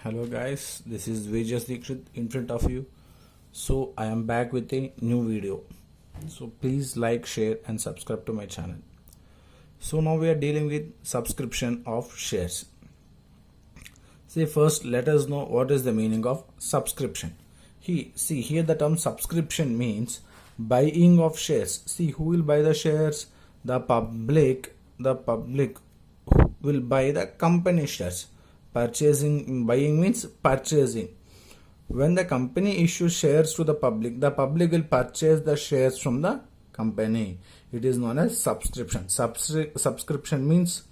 Hello guys, this is Vejas Dikshit in front of you. So I am back with a new video. So please like, share and subscribe to my channel. So now we are dealing with subscription of shares. See, first let us know what is the meaning of subscription. See here the term subscription means buying of shares. See, who will buy the shares? The public will buy the company shares. Buying means purchasing. When the company issues shares to the public will purchase the shares from the company. It is known as subscription. Subscription means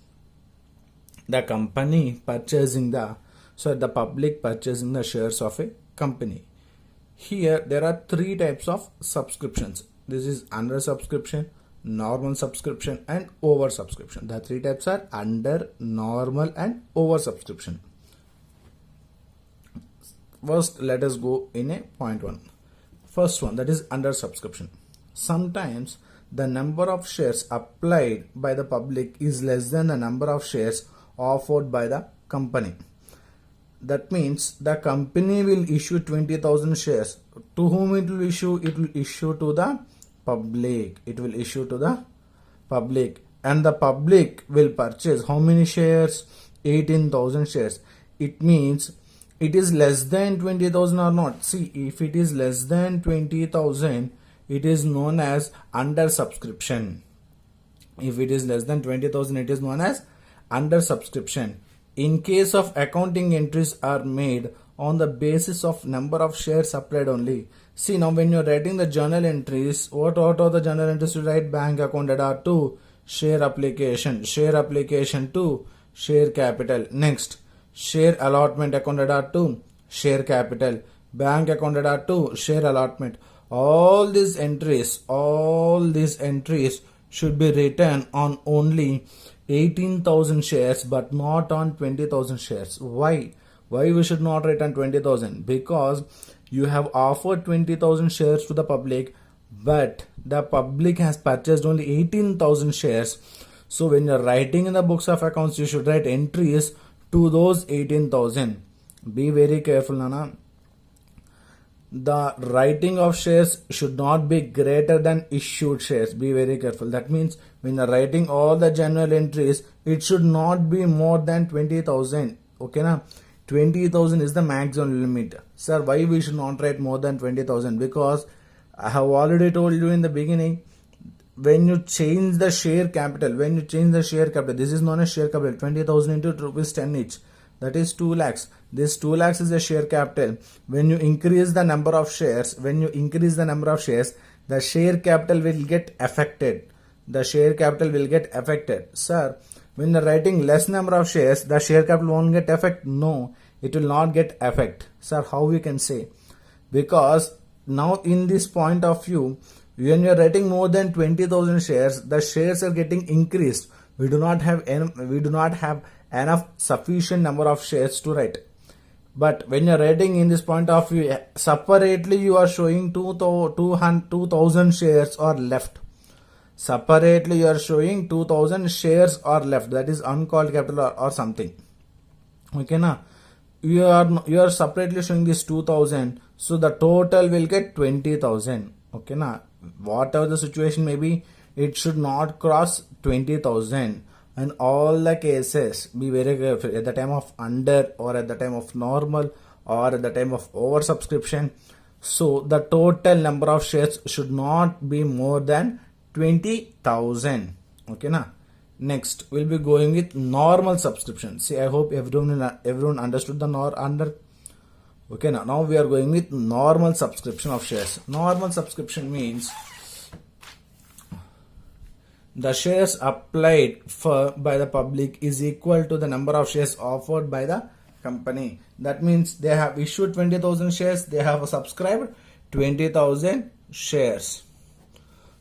the company purchasing the public purchasing the shares of a company. Here there are three types of subscriptions. This is under subscription, normal subscription and over subscription. The three types are under, normal and over subscription. First let us go in a point one. First one, that is under subscription. Sometimes the number of shares applied by the public is less than the number of shares offered by the company. That means the company will issue 20,000 shares. To whom it will issue? It will issue to the public. It will issue to the public, and the public will purchase how many shares? 18,000 shares. It means it is less than 20,000 or not. See, if it is less than 20,000, it is known as under subscription. If it is less than 20,000, it is known as under subscription. In case of accounting entries are made on the basis of number of shares applied only. See, now when you are writing the journal entries, what are the journal entries to write? Bank account data to share application to share capital. Next, share allotment account data to share capital, bank account data to share allotment. All these entries should be written on only 18,000 shares but not on 20,000 shares. Why we should not write on 20,000? Because you have offered 20,000 shares to the public, but the public has purchased only 18,000 shares. So when you are writing in the books of accounts, you should write entries to those 18,000. Be very careful, Nana. The writing of shares should not be greater than issued shares. Be very careful. That means when you are writing all the journal entries, it should not be more than 20,000. Okay, na? 20,000 is the maximum limit. Sir, why we should not write more than 20,000? Because I have already told you in the beginning, when you change the share capital, this is known as share capital. 20,000 into rupees 10 each, that is 2 lakhs. This 2 lakhs is the share capital. When you increase the number of shares, the share capital will get affected. Sir, when you're writing less number of shares, the share capital won't get affected. No, it will not get affected. Sir, how we can say? Because now in this point of view, when you are writing more than 20,000 shares, the shares are getting increased. We do not have enough sufficient number of shares to write. But when you are writing in this point of view, separately you are showing 2,000 shares are left. Separately you are showing 2,000 shares are left. That is uncalled capital or something. Okay, na? You are separately showing this 2,000. So the total will get 20,000. Okay, na? Whatever the situation may be, it should not cross 20,000. In all the cases, be very careful at the time of under or at the time of normal or at the time of oversubscription. So the total number of shares should not be more than 20,000. Okay, na? Next, we'll be going with normal subscription. See, I hope everyone understood the under. Okay, now we are going with normal subscription of shares. Normal subscription means the shares applied by the public is equal to the number of shares offered by the company. That means they have issued 20,000 shares, they have subscribed 20,000 shares.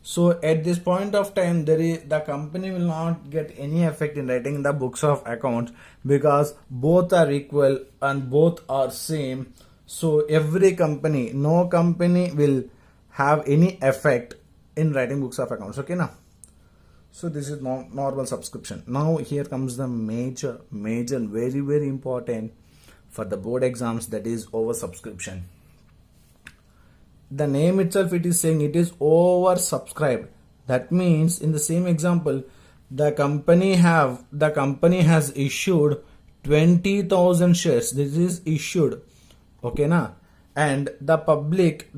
So at this point of time, the company will not get any effect in writing the books of accounts, because both are equal and both are same. So no company will have any effect in writing books of accounts. Okay, now. So this is normal subscription. Now here comes the major, very important for the board exams, that is oversubscription. The name itself, it is saying it is oversubscribed. That means in the same example, the company has issued 20,000 shares. This is issued, okay na, and the public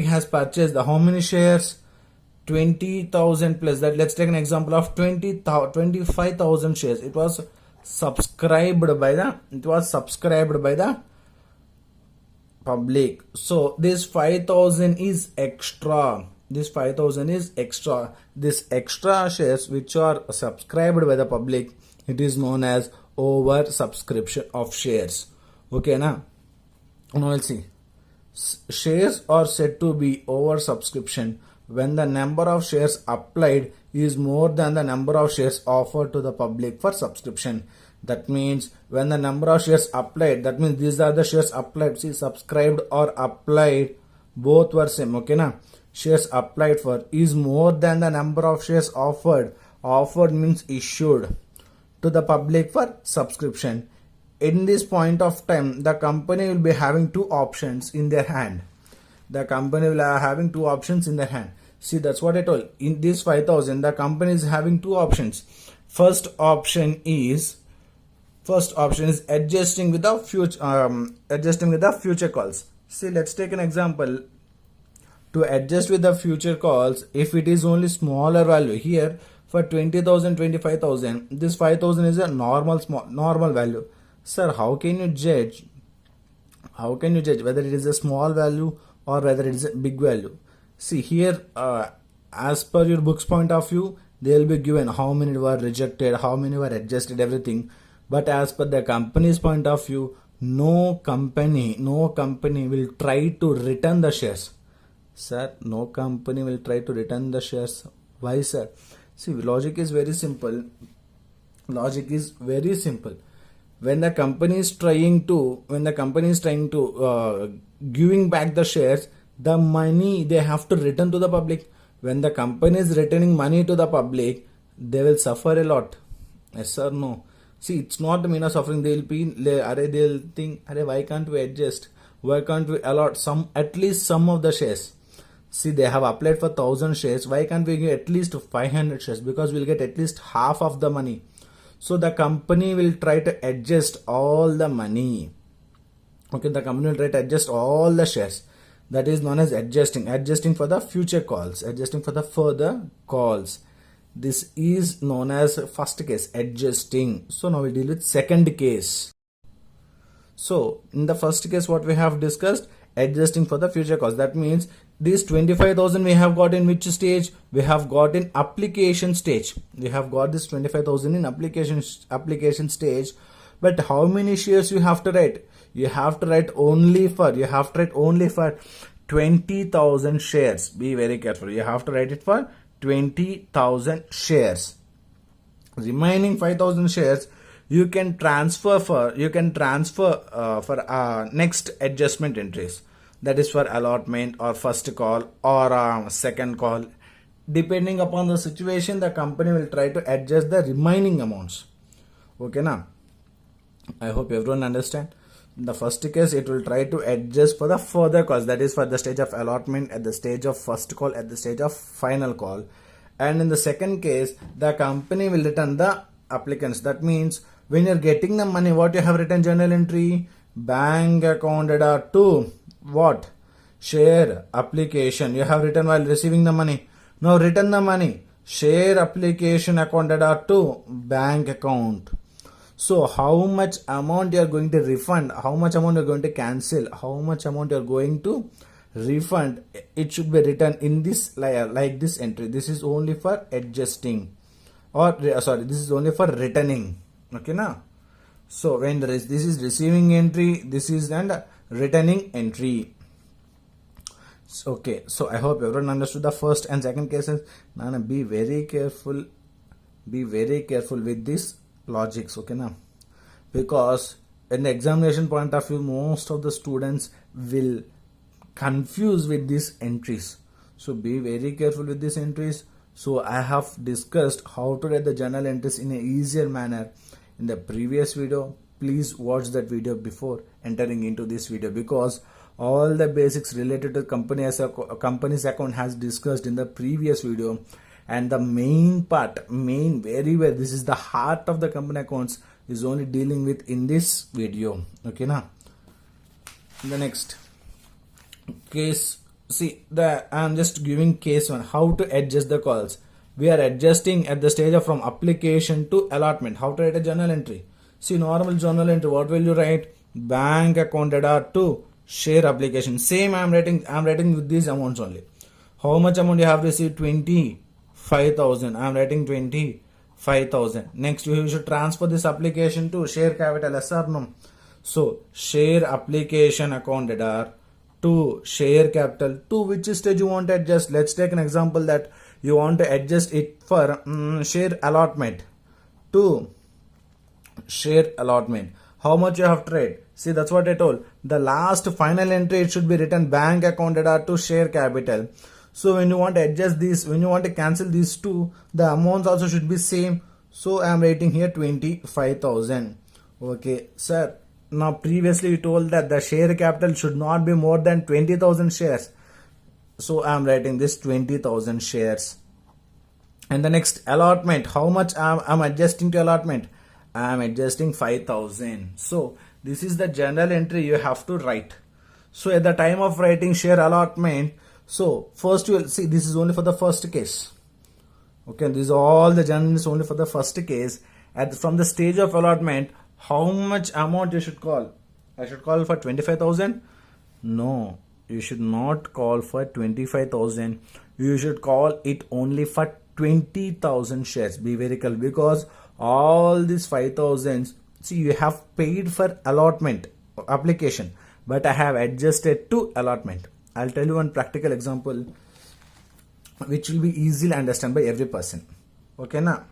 has purchased the how many shares? 20,000 plus that. Let's take an example of 25,000 shares. It was subscribed by the public. So this 5,000 is extra. This extra shares which are subscribed by the public, it is known as over subscription of shares. Okay na. Now let's see. Shares are said to be over subscription when the number of shares applied is more than the number of shares offered to the public for subscription. That means when the number of shares applied, that means these are the shares applied. See, subscribed or applied, both were same. Okay na. Shares applied for is more than the number of shares offered. Offered means issued to the public for subscription. In this point of time, the company will be having two options in their hand. See, that's what I told. In this 5,000, the company is having two options. First option is adjusting with the future calls. See, let's take an example. To adjust with the future calls, if it is only smaller value here for 20,000, 25,000, this 5,000 is a normal value. Sir, how can you judge whether it is a small value or whether it is a big value? See here, as per your book's point of view, they will be given how many were rejected, how many were adjusted, everything. But as per the company's point of view, no company will try to return the shares. Sir, no company will try to return the shares. Why, sir? See, logic is very simple. When the company is trying to giving back the shares, the money they have to return to the public. When the company is returning money to the public, they will suffer a lot. Yes or no? See, it's not the mean of suffering. They'll think, why can't we adjust? Why can't we allot at least some of the shares? See, they have applied for 1,000 shares. Why can't we give at least 500 shares? Because we'll get at least half of the money. So the company will try to adjust all the money. Okay, the company will try to adjust all the shares. That is known as adjusting for the future calls, adjusting for the further calls. This is known as first case, adjusting. So now we deal with second case. So in the first case, what we have discussed, adjusting for the future calls. That means this 25,000 we have got in which stage? We have got in application stage. We have got this 25,000 in application stage. But how many shares you have to write? You have to write only for 20,000 shares. Be very careful. You have to write it for 20,000 shares. Remaining 5,000 shares you can transfer for next adjustment entries. That is for allotment or first call or second call. Depending upon the situation, the company will try to adjust the remaining amounts. Okay now? I hope everyone understand. In the first case, it will try to adjust for the further calls. That is for the stage of allotment, at the stage of first call, at the stage of final call. And in the second case, the company will return the applicants. That means when you're getting the money, what you have written journal entry? Bank account data to what? Share application. You have written while receiving the money. Now return the money. Share application account data to bank account. So how much amount you are going to refund, how much amount you are going to cancel, how much amount you are going to refund, it should be written in this layer like this entry. This is only for adjusting, or sorry, this is only for returning. Okay now? So when this is receiving entry, this is and returning entry. Okay, so I hope everyone understood the first and second cases. Now be very careful with this logics. Okay now, because in the examination point of view, most of the students will confuse with these entries. So be very careful with these entries. So I have discussed how to write the journal entries in a easier manner in the previous video. please watch that video before entering into this video, because all the basics related to company's account has discussed in the previous video, and the main part, this is the heart of the company accounts, is only dealing with in this video. Okay now, the next case, see I'm just giving case one, how to adjust the calls. We are adjusting at the stage of from application to allotment. How to write a journal entry? See, normal journal entry, what will you write? Bank account data to share application. Same I'm writing with these amounts only. How much amount you have received? 25,000. I'm writing 25,000. Next, you should transfer this application to share capital, yes or no? So share application account data to share capital. To which stage you want to adjust? Let's take an example that you want to adjust it for share allotment to share allotment. How much you have trade? See, that's what I told. The last final entry, it should be written bank account data to share capital. So when you want to adjust this, when you want to cancel these two, the amounts also should be same. So I am writing here 25,000. Okay, sir. Now previously you told that the share capital should not be more than 20,000 shares. So I am writing this 20,000 shares. And the next allotment, how much I'm adjusting to allotment? I am adjusting 5,000. So this is the general entry you have to write. So at the time of writing share allotment, so first you will see, this is only for the first case. Okay, this is all the journal is only for the first case. From the stage of allotment, how much amount you should call? I should call for 25,000? No, you should not call for 25,000. You should call it only for 20,000 shares. Be very careful, because all these 5,000, see, you have paid for allotment application, but I have adjusted to allotment. I'll tell you one practical example which will be easily understood by every person. Okay now,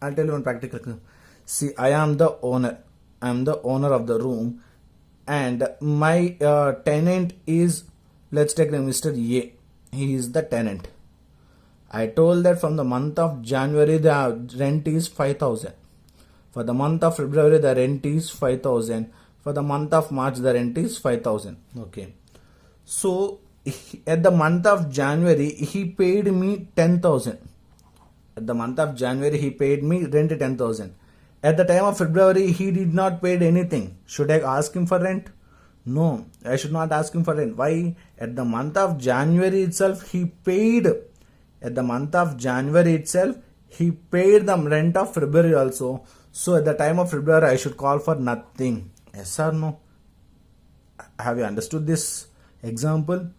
I'll tell you one practical example. See, I am the owner. I am the owner of the room, and my tenant is, let's take the Mr. A. He is the tenant. I told that from the month of January the rent is 5,000. For the month of February the rent is 5,000. For the month of March the rent is 5,000. Okay. So at the month of January he paid me 10,000. At the month of January he paid me rent 10,000. At the time of February he did not pay anything. Should I ask him for rent? No, I should not ask him for rent. Why? At the month of January itself he paid. At the month of January itself, he paid the rent of February also. So at the time of February, I should call for nothing. Yes or no? Have you understood this example?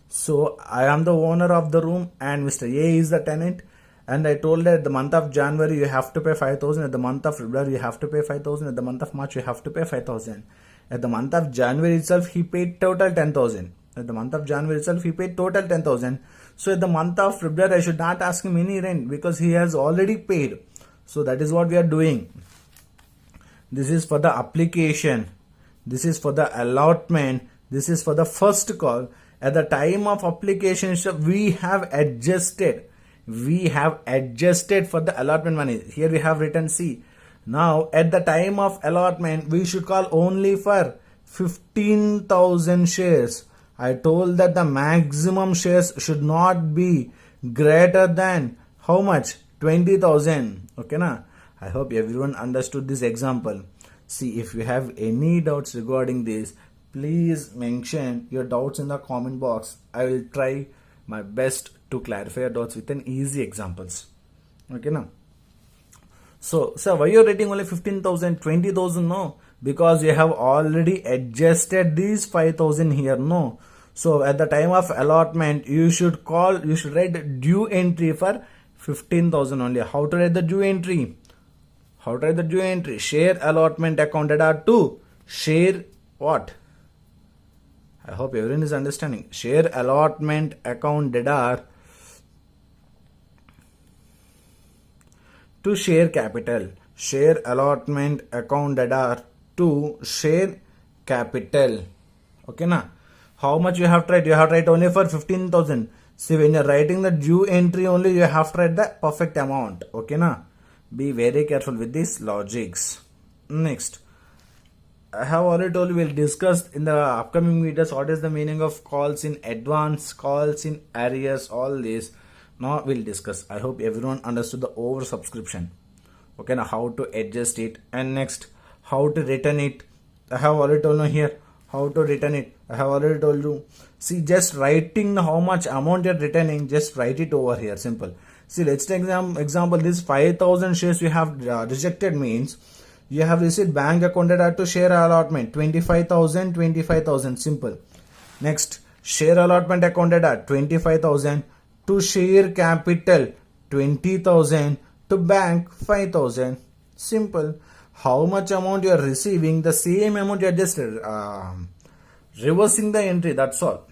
So I am the owner of the room and Mr. A is the tenant. And I told that at the month of January, you have to pay 5,000. At the month of February, you have to pay 5,000. At the month of March, you have to pay 5,000. At the month of January itself, he paid total 10,000. At the month of January itself, he paid total 10,000. So at the month of February, I should not ask him any rent because he has already paid. So that is what we are doing. This is for the application. This is for the allotment. This is for the first call. At the time of application, we have adjusted. We have adjusted for the allotment money. Here we have written C. Now at the time of allotment, we should call only for 15,000 shares. I told that the maximum shares should not be greater than how much? 20,000. Okay na? I hope everyone understood this example. See, if you have any doubts regarding this, please mention your doubts in the comment box. I will try my best to clarify your doubts with an easy examples. Okay na? So, sir, why you are writing only 15,000, 20,000? No, because you have already adjusted these 5,000 here. No. So at the time of allotment, you should write due entry for 15,000 only. How to write the due entry? How to write the due entry? Share allotment account data to share what? I hope everyone is understanding. Share allotment account data to share capital. Share allotment account data to share capital. Okay na? How much you have to write? You have to write only for 15,000. See, when you are writing the due entry only, you have to write the perfect amount. Okay na? Be very careful with these logics. Next, I have already told you we'll discuss in the upcoming videos what is the meaning of calls in advance, calls in arrears, all this. Now we'll discuss. I hope everyone understood the oversubscription. Okay, now how to adjust it, and next how to return it. I have already told you here how to return it. I have already told you. See, just writing how much amount you're returning, just write it over here. Simple. See, let's take example. This 5,000 shares you have rejected means you have received bank account data to share allotment 25,000, 25,000. Simple. Next, share allotment account data 25,000 to share capital 20,000 to bank 5,000. Simple. How much amount you are receiving, the same amount you are just reversing the entry. That's all.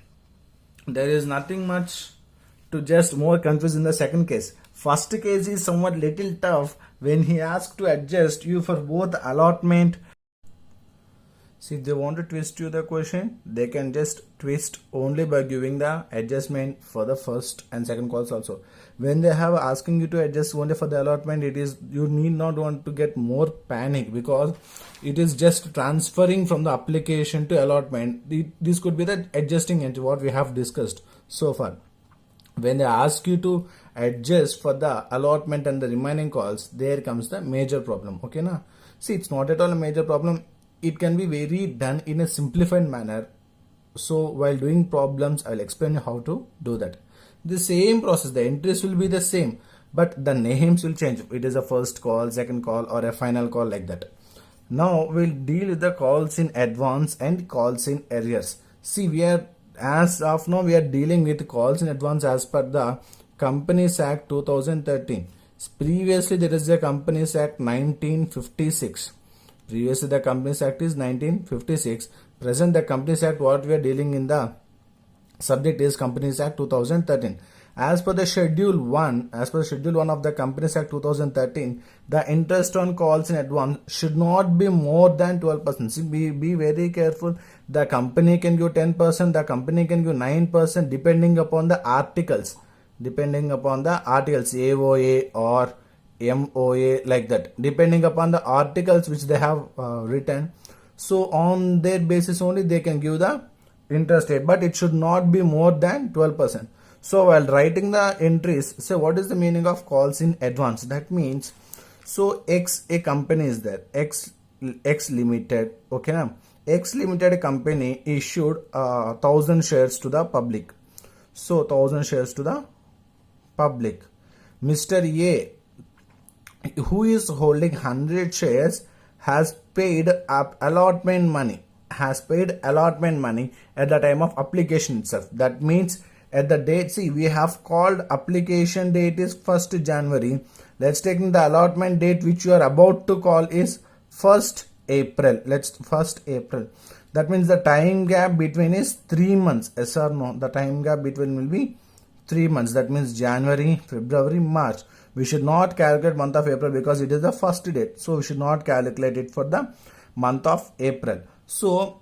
There is nothing much to just more confuse in the second case. First case is somewhat little tough when he asks to adjust you for both allotment. See, if they want to twist you the question, they can just twist only by giving the adjustment for the first and second calls also. When they have asking you to adjust only for the allotment, it is, you need not want to get more panic, because it is just transferring from the application to allotment. This could be the adjusting entry what we have discussed so far. When they ask you to adjust for the allotment and the remaining calls, there comes the major problem. Okay, na? See, it's not at all a major problem. It can be very done in a simplified manner. So while doing problems, I'll explain you how to do that. The same process, the entries will be the same, but the names will change. It is a first call, second call, or a final call, like that. Now we'll deal with the calls in advance and calls in arrears. See, as of now we are dealing with calls in advance as per the Companies Act 2013. Previously there is a Companies Act 1956. Previously the Companies Act is 1956. Present the Companies Act what we are dealing in the subject is Companies Act 2013. As per the Schedule 1 of the Companies Act 2013, the interest on calls in advance should not be more than 12%. See, be very careful. The company can give 10%, the company can give 9%, depending upon the articles. Depending upon the articles, AOA or MOA, like that. Depending upon the articles which they have written. So on their basis only they can give the interest rate, but it should not be more than 12%. So while writing the entries, say what is the meaning of calls in advance? That means, so a company is there, X Limited, okay now. X Limited company issued 1,000 shares to the public. So 1,000 shares to the public. Mr. A, who is holding 100 shares, has paid up allotment money. At the time of application itself. That means at the date, see, we have called application date is 1st January. Let's take the allotment date which you are about to call is 1st April. 1st April. That means the time gap between is 3 months. Yes or no? The time gap between will be 3 months. That means January, February, March. We should not calculate month of April because it is the first date. So we should not calculate it for the month of April. So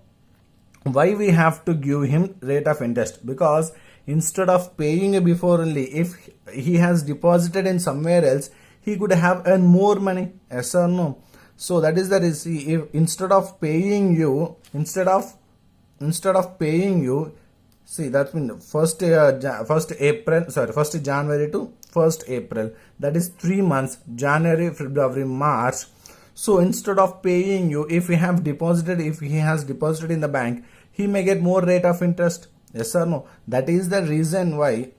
why we have to give him rate of interest? Because instead of paying before only, if he has deposited in somewhere else, he could have earned more money. Yes or no? So that is the reason. If instead of paying you, see, that means first January to 1st April. That is 3 months. January, February, March. So instead of paying you, if he has deposited in the bank, he may get more rate of interest. Yes or no? That is the reason why.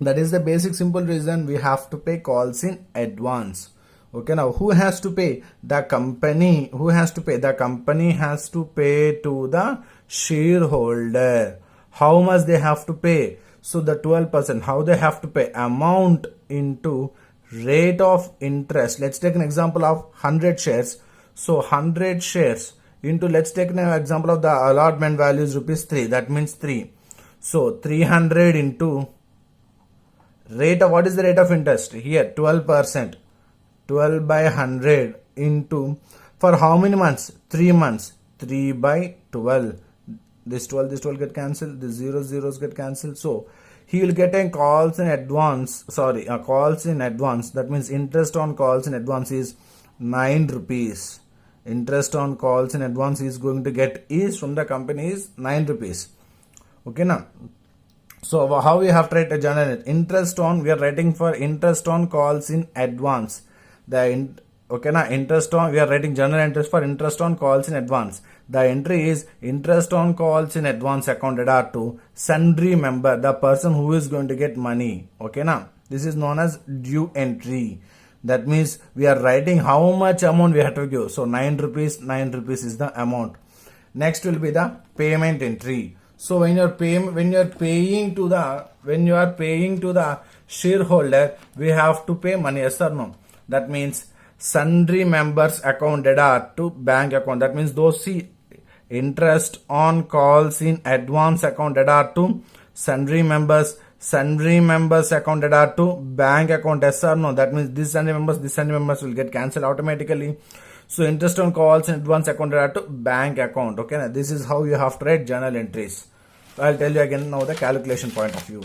That is the basic simple reason we have to pay calls in advance. Okay, now who has to pay? The company. Who has to pay? The company has to pay to the shareholder. How much they have to pay? So the 12%. How they have to pay? Amount into rate of interest. Let's take an example of 100 shares. So 100 shares into, let's take an example of the allotment value is rupees 3. That means 3. So 300 into rate of, what is the rate of interest? Here 12%. 12 by 100 into, for how many months? 3 months. 3 by 12. This 12 get cancelled. This zeros get cancelled. So he will get a calls in advance. Calls in advance. That means interest on calls in advance is 9 rupees. interest on calls in advance he is going to get is from the company is 9 rupees. Okay now. So how we have to write a journal interest on, we are writing for interest on calls in advance. Okay na, interest on, we are writing journal entries for interest on calls in advance. The entry is interest on calls in advance accounted are to sundry member, the person who is going to get money. Okay na, this is known as due entry. That means we are writing how much amount we have to give. So 9 rupees is the amount. Next will be the payment entry. So when you are paying to the shareholder, we have to pay money, yes or no? That means sundry members accounted are to bank account. That means those interest on calls in advance accounted are to sundry members accounted are to bank account, yes or no? That means these sundry members will get cancelled automatically. So interest on calls in advance accounted are to bank account. Okay, now this is how you have to write journal entries. I'll tell you again now the calculation point of view.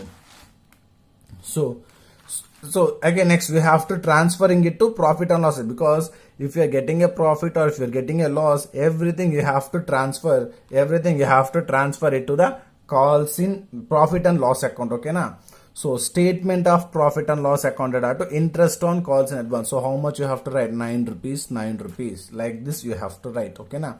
So again next we have to transferring it to profit and loss, because if you are getting a profit or if you are getting a loss, everything you have to transfer it to the calls in profit and loss account. Okay na. So statement of profit and loss accounted are to interest on calls in advance. So how much you have to write? 9 rupees. Like this you have to write. Okay na.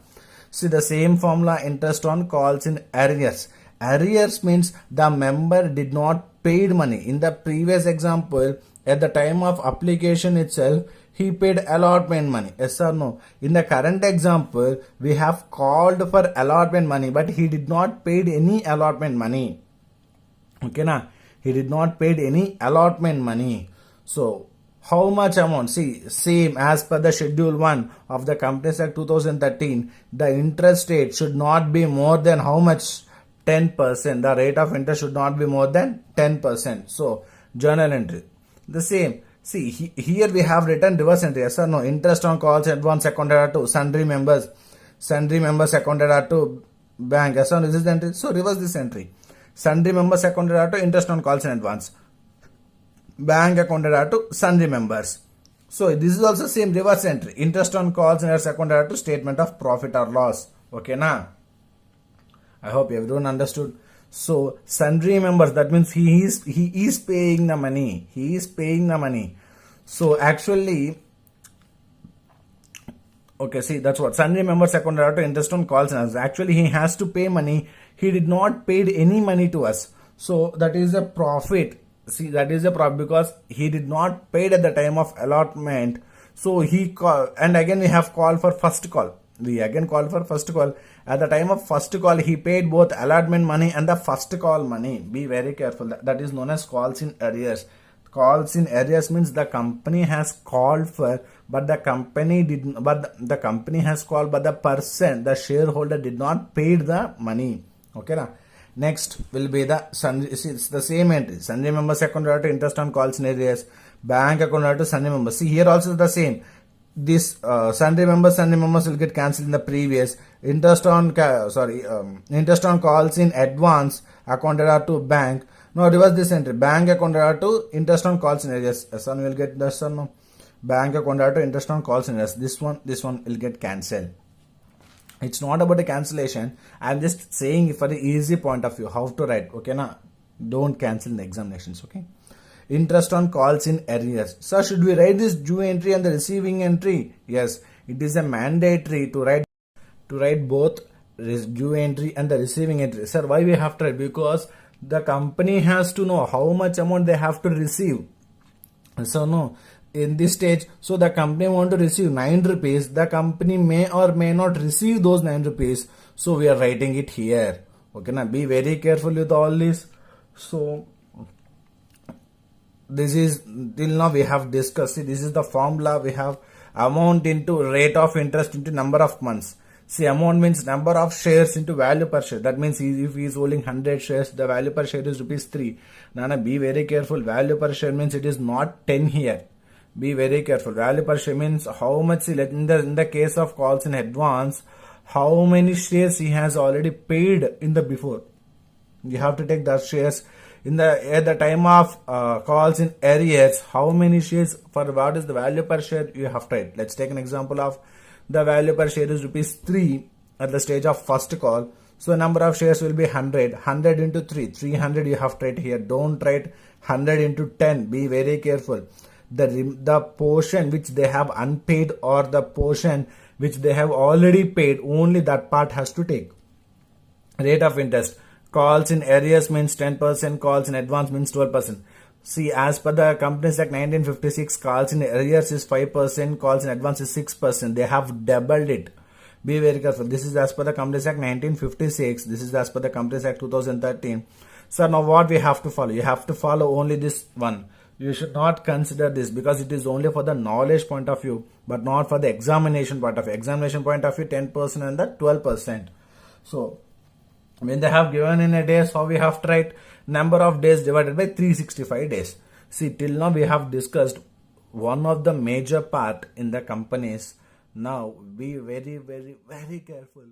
See the same formula, interest on calls in arrears. Arrears means the member did not paid money. In the previous example, at the time of application itself, he paid allotment money. Yes or no? In the current example, we have called for allotment money, but he did not paid any allotment money. Okay na? He did not paid any allotment money. So how much amount? See, same as per the schedule 1 of the Companies Act 2013, the interest rate should not be more than how much? 10%. The rate of interest should not be more than 10%. So journal entry. The same. See, here we have written reverse entry. Yes or no? Interest on calls advance accounted are to sundry members accounted are to bank. Yes or no? This is the entry. So reverse this entry. Sundry members accounted are to interest on calls in advance. Bank accounted are to sundry members. So this is also same reverse entry. Interest on calls in advance accounted are to statement of profit or loss. Okay na? I hope everyone understood. So sundry members, that means he is paying the money. He is paying the money. So actually, okay, see that's what sundry members accounted are to interest on calls and advance. Actually, he has to pay money. He did not paid any money to us. So that is a profit. See, that is a profit because he did not paid at the time of allotment. So he call, and again we have call for first call. We again call for first call. At the time of first call, he paid both allotment money and the first call money. Be very careful. That is known as calls in arrears. Calls in arrears means the company has called for, but the company did. But the company has called, but the person, the shareholder, did not paid the money. Okay, na? Next will be the it's the same entry. Sundry members accounted are to interest on calls in arrears. Bank accounted are to sundry members. See here also the same. This sundry members will get cancelled in the previous. Interest on calls in advance accounted are to bank. No, reverse this entry. Bank accounted are to interest on calls in arrears. Son will get this one. No. Bank accounted are to interest on calls in arrears. This one will get cancelled. It's not about the cancellation. I'm just saying for the easy point of view how to write. Okay na? Don't cancel in the examinations. Okay. Interest on calls in arrears. Sir, should we write this due entry and the receiving entry? Yes, it is a mandatory to write both due entry and the receiving entry. Sir, why we have to write? Because the company has to know how much amount they have to receive. So no, in this stage, so the company want to receive 9 rupees. The company may or may not receive those 9 rupees. So we are writing it here. Okay, now be very careful with all this. So this is till now we have discussed. See, this is the formula. We have amount into rate of interest into number of months. See, amount means number of shares into value per share. That means if he is holding 100 shares, the value per share is rupees 3. Nana, be very careful. Value per share means it is not 10 here. Be very careful. Value per share means how much, in the case of calls in advance, how many shares he has already paid in the before. You have to take the shares at the time of calls in arrears. How many shares, for what is the value per share you have to write. Let's take an example of The value per share is rupees 3 at the stage of first call. So number of shares will be 100. 100 into 3. 300 you have to write here. Don't write 100 into 10. Be very careful. The portion which they have unpaid or the portion which they have already paid, only that part has to take. Rate of interest. Calls in arrears means 10%, calls in advance means 12%. See, as per the Companies Act 1956, calls in arrears is 5%, calls in advance is 6%. They have doubled it. Be very careful. This is as per the Companies Act 1956. This is as per the Companies Act 2013. So now what we have to follow? You have to follow only this one. You should not consider this because it is only for the knowledge point of view, but not for the examination point of view. Examination point of view, 10% and the 12%. So when they have given in a days, how we have to write? Number of days divided by 365 days. See, till now we have discussed one of the major part in the companies. Now be very, very, very careful.